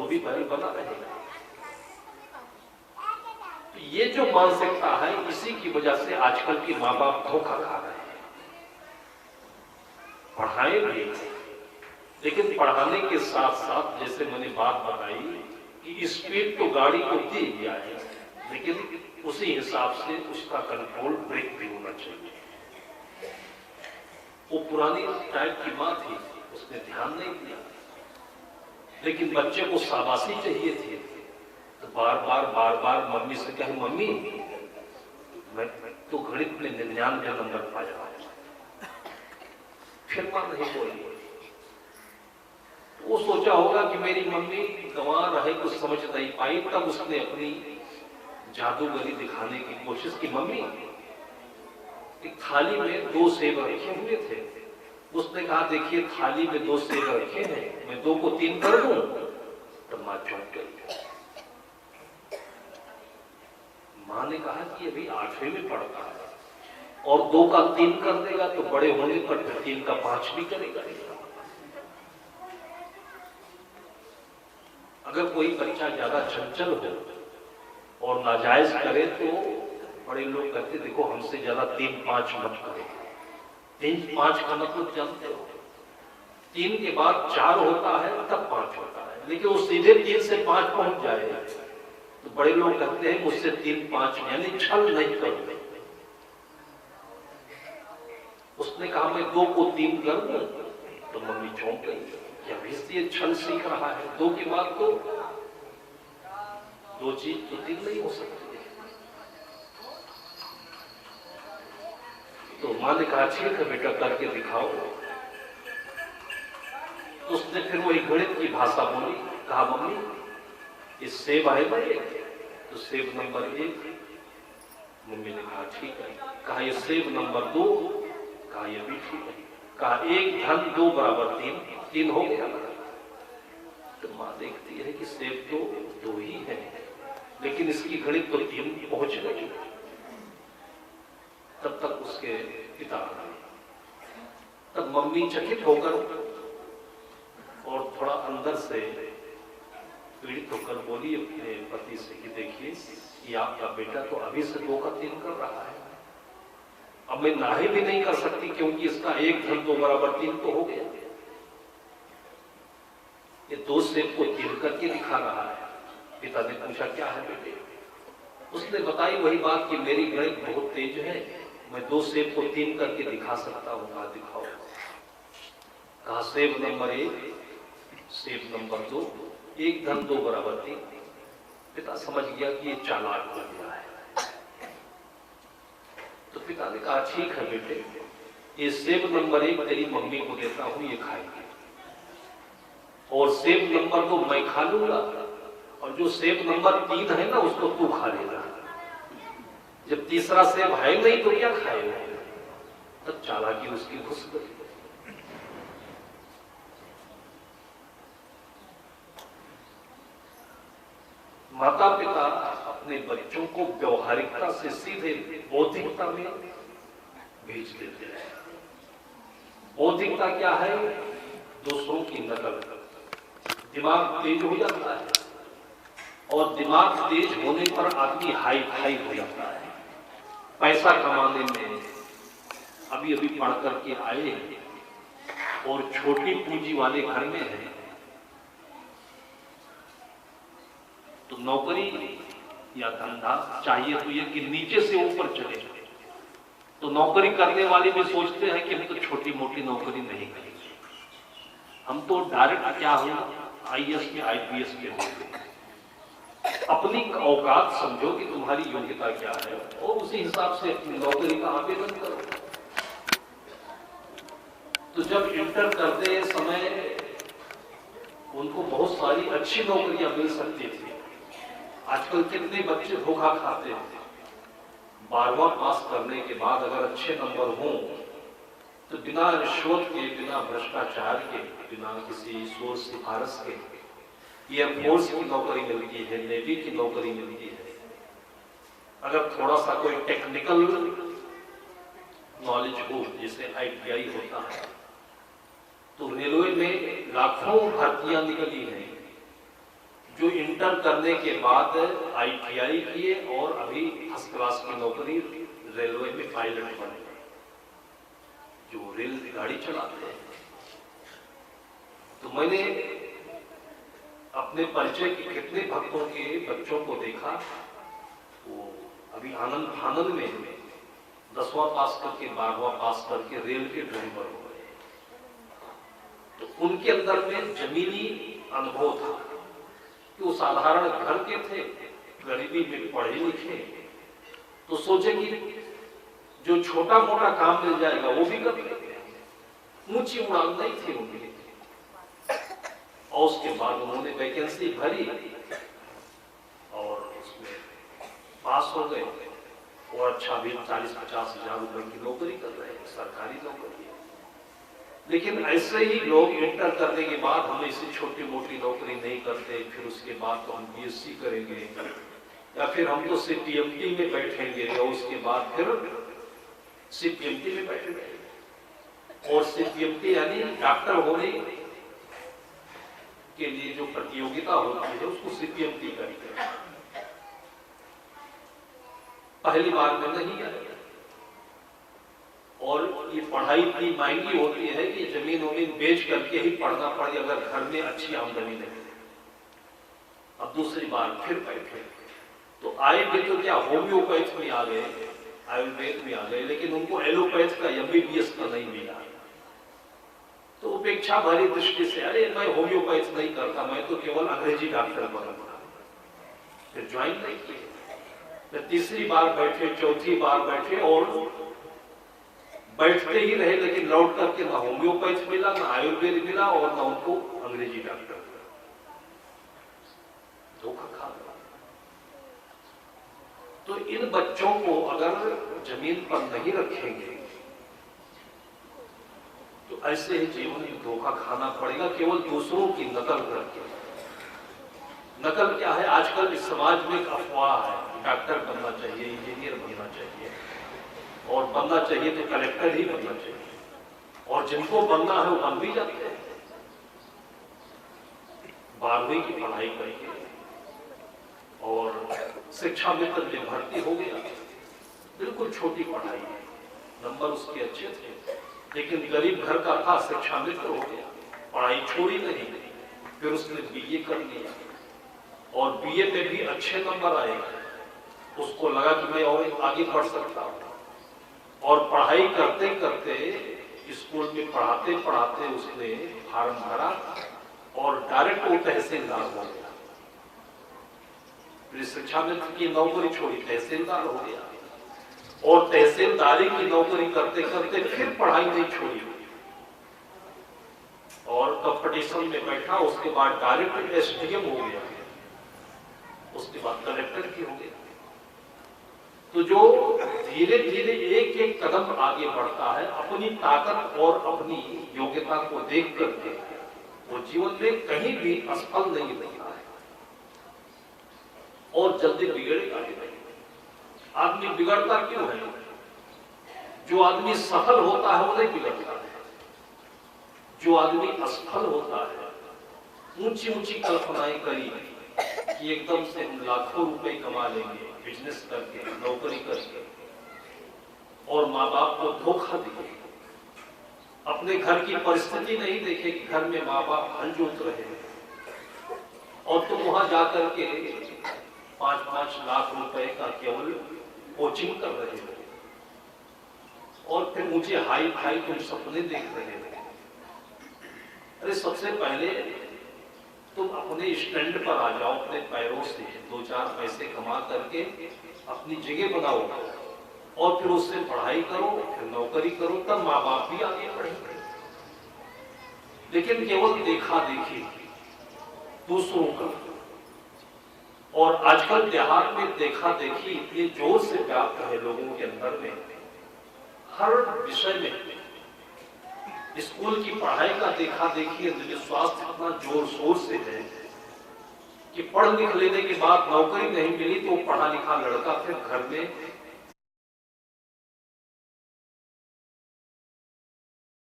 भी बैल बना रहेगा। तो ये जो मानसिकता है, इसी की वजह से आजकल के माँ बाप धोखा खा रहे हैं। पढ़ाएं भी, लेकिन पढ़ाने के साथ साथ जैसे मैंने बात बताई कि स्पीड तो गाड़ी को दी गया है, लेकिन उसी हिसाब से उसका कंट्रोल ब्रेक भी होना चाहिए। वो पुरानी टाइप की बात थी, उसने ध्यान नहीं दिया, लेकिन बच्चे को शाबाशी चाहिए थी, तो बार बार मम्मी से कहे, मम्मी मैं तो गणित में 99 नंबर पाया। फिर मां नहीं बोली। वो सोचा होगा कि मेरी मम्मी गंवार रहे, कुछ समझ नहीं पाई, तब उसने अपनी जादूगरी दिखाने की कोशिश की। मम्मी, एक थाली में 2 सेब रखे हुए थे, उसने कहा देखिए थाली में 2 सेब रखे हैं, मैं 2 को 3 कर दूं? तो मां चौंक गई। मां ने कहा कि अभी 8वीं में पढ़ता है और 2 का 3 कर देगा तो बड़े होने पर 3 का 5 भी करेगा। अगर कोई बच्चा ज्यादा चंचल हो और नाजायज करे तो बड़े लोग कहते देखो हमसे ज्यादा 3-5 मत करो। 3-5 का मतलब जानते हो, 3 के बाद 4 होता है तब 5 होता है, लेकिन वो सीधे 3 से 5 पहुंच जाए तो बड़े लोग कहते हैं मुझसे 3-5 यानी छल नहीं करो। उसने कहा मैं 2 को 3 कर दूं? तो मम्मी चौंक गई, अभी ये छल सीख रहा है, 2 के बाद तो 2 चीज तो 3 नहीं हो सकती। तो मां ने कहा ठीक है बेटा करके दिखाओ। उसने फिर वही गणित की भाषा बोली, कहा मम्मी ये सेब है ना, तो सेब नंबर 1। मम्मी ने कहा ठीक है। कहा ये सेब नंबर 2? कहा ये भी ठीक है। कहा 1 धन 2 बराबर 3 हो गया ना। तो मां देखती है कि सेब तो 2 ही है, लेकिन इसकी गणित तो 3 पहुंच गई। तब तक उसके पिता आ गए। तब मम्मी चकित होकर और थोड़ा अंदर से पीड़ित होकर बोली अपने पति से कि देखिए ये आपका बेटा तो अभी से 2 का 3 कर रहा है, अब मैं नाहे भी नहीं कर सकती क्योंकि इसका 1 धन 2 बराबर 3 तो हो गया। ये 2 सेब को 3 करके दिखा रहा है। पिता ने पूछा क्या है बेटे? उसने बताई वही बात कि मेरी गणित बहुत तेज है, मैं 2 सेब को 3 करके दिखा सकता हूं। कहा दिखाओ। कहा सेब नंबर 1, सेब नंबर 2, 1 धन 2 बराबर 3। पिता समझ गया कि ये चालाक हो गया है। तो पिता ने कहा ठीक है बेटे, ये सेब नंबर 1 तेरी मम्मी को देता हूं, ये खाएंगे, और सेब नंबर 2 मैं खा लूंगा, और जो सेब नंबर 3 है ना उसको तू खा लेना। जब तीसरा सेब है नहीं तो क्या खाएगा? तब चालाकी उसकी घुस गई। माता पिता अपने बच्चों को व्यवहारिकता से सीधे बौद्धिकता में भेज देते हैं। बौद्धिकता क्या है? दूसरों की नकल। दिमाग तेज हो जाता है, और दिमाग तेज होने पर आदमी हाई फाई हो जाता है। पैसा कमाने में अभी अभी पढ़ करके आए और छोटी पूंजी वाले घर में है, तो नौकरी या धंधा चाहिए तो ये कि नीचे से ऊपर चले। तो नौकरी करने वाले भी सोचते हैं कि हम तो छोटी मोटी नौकरी नहीं करेंगे, हम तो डायरेक्ट क्या हो आईएएस में आईपीएस के होंगे। अपनी औकात समझो कि तुम्हारी योग्यता क्या है और उसी हिसाब से अपनी नौकरी का आवेदन करो। तो जब इंटर करते समय उनको बहुत सारी अच्छी नौकरियां मिल सकती थी। आजकल कितने बच्चे धोखा खाते हैं। 12वां पास करने के बाद अगर अच्छे नंबर हों तो बिना रिश्वत के, बिना भ्रष्टाचार के, बिना किसी सोच सिफारिश के एयरफोर्स की नौकरी मिलती है, नेवी की नौकरी मिलती है। अगर थोड़ा सा कोई टेक्निकल नॉलेज हो, जैसे आईटीआई होता है, तो रेलवे में लाखों भर्तियां निकली हैं, जो इंटर करने के बाद ITI किए और अभी फर्स्ट क्लास की नौकरी रेलवे में पायलट बने, जो रेल गाड़ी चलाते हैं। तो मैंने अपने परिचय के कितने भक्तों के बच्चों को देखा, वो अभी आनंद फानंद में 10वां पास करके 12वां पास करके रेल के ड्राइवर हो गए। तो उनके अंदर में जमीनी अनुभव था कि वो साधारण घर के थे, गरीबी में पढ़े लिखे, तो सोचे कि जो छोटा मोटा काम मिल जाएगा वो भी कर लेंगे। ऊंची उड़ान नहीं थी उनकी। और उसके बाद उन्होंने वैकेंसी भरी और उसमें पास हो गए और अच्छा भी 40-50 हजार रुपए की नौकरी कर रहे हैं, सरकारी नौकरी है। लेकिन ऐसे ही लोग इंटर करने के बाद हम ऐसी छोटी मोटी नौकरी नहीं करते, फिर उसके बाद तो हम BSc करेंगे या फिर हम तो CPMT में बैठेंगे और उसके बाद फिर CPMT में बैठेंगे। और CPMT यानी डॉक्टर होने के लिए जो प्रतियोगिता होती है उसको CPMT करेंगे। पहली बार में नहीं आया और ये पढ़ाई इतनी महंगी होती है कि जमीन वमीन बेच करके ही पढ़ना पड़े अगर घर में अच्छी आमदनी नहीं। अब दूसरी बार फिर बैठे तो आए भी तो क्या होम्योपैथ में आ गए, आयुर्वेद में आ गए, लेकिन उनको एलोपैथ का MBBS का नहीं मिला। तो उपेक्षा भरी दृष्टि से अरे मैं होम्योपैथ नहीं करता, मैं तो केवल अंग्रेजी डॉक्टर बनूंगा। फिर ज्वाइन नहीं किए। फिर तीसरी बार बैठे, चौथी बार बैठे और बैठते ही रहे, लेकिन लौट करके ना होम्योपैथ मिला, ना आयुर्वेद मिला और ना उनको अंग्रेजी डॉक्टर मिला। धोखा खा गया। तो इन बच्चों को अगर जमीन पर नहीं रखेंगे तो ऐसे ही जीवन में धोखा खाना पड़ेगा, केवल दूसरों की नकल करके। नकल क्या है? आजकल इस समाज में एक अफवाह है, डॉक्टर बनना चाहिए, इंजीनियर बनना चाहिए और बनना चाहिए तो कलेक्टर ही बनना चाहिए, और जिनको बनना है वो बन भी जाते हैं। 12वीं की पढ़ाई करके और शिक्षा मित्र में भर्ती हो गया, बिल्कुल छोटी पढ़ाई है, नंबर उसके अच्छे थे, लेकिन गरीब घर का था, शिक्षा मित्र हो गया, पढ़ाई छोड़ी नहीं, फिर उसने BA कर लिया और BA में भी अच्छे नंबर आए। उसको लगा कि मैं और आगे बढ़ सकता हूं, और पढ़ाई करते करते स्कूल में पढ़ाते पढ़ाते उसने फार्म भरा और डायरेक्ट वो तहसीलदार हो गया। फिर शिक्षा मित्र की नौकरी छोड़ी, तहसीलदार हो गया और तहसीलदारी की नौकरी करते करते फिर पढ़ाई नहीं छोड़ी और कंपटीशन में बैठा। उसके बाद डायरेक्ट SDM हो गया, उसके बाद कलेक्टर की हो गया। तो जो धीरे धीरे एक एक कदम आगे बढ़ता है, अपनी ताकत और अपनी योग्यता को देख करके वो जीवन में कहीं भी असफल नहीं होता है और जल्दी बिगड़ेगा नहीं। आदमी बिगड़ता क्यों है? जो आदमी सफल होता है वो नहीं बिगड़ता है। जो आदमी असफल होता है, ऊंची ऊंची कल्पनाएं करी कि एकदम से हम लाखों रुपए कमा लेंगे बिजनेस करके, नौकरी करके, और माँ बाप को धोखा दिए, अपने घर की परिस्थिति नहीं देखे कि घर में माँ बाप हल जोत रहे और तुम वहां जाकर के 5-5 लाख रुपए का केवल कोचिंग कर रहे हो और फिर मुझे हाई फाई तुम सपने देख रहे हो। अरे सबसे पहले तुम अपने स्टैंड पर आ जाओ, अपने पैरों से 2-4 पैसे कमा करके अपनी जगह बनाओ और फिर उससे पढ़ाई करो, फिर नौकरी करो, तब माँ बाप भी आगे बढ़ेंगे। लेकिन केवल देखा देखी दूसरों का, और आजकल देहात में देखा देखी इतनी जोर से व्याप्त है लोगों के अंदर में, हर विषय में। स्कूल की पढ़ाई का देखा देखी स्वास्थ्य इतना जोर शोर से है कि पढ़ लिख लेने के बाद नौकरी नहीं मिली तो पढ़ा लिखा लड़का फिर घर में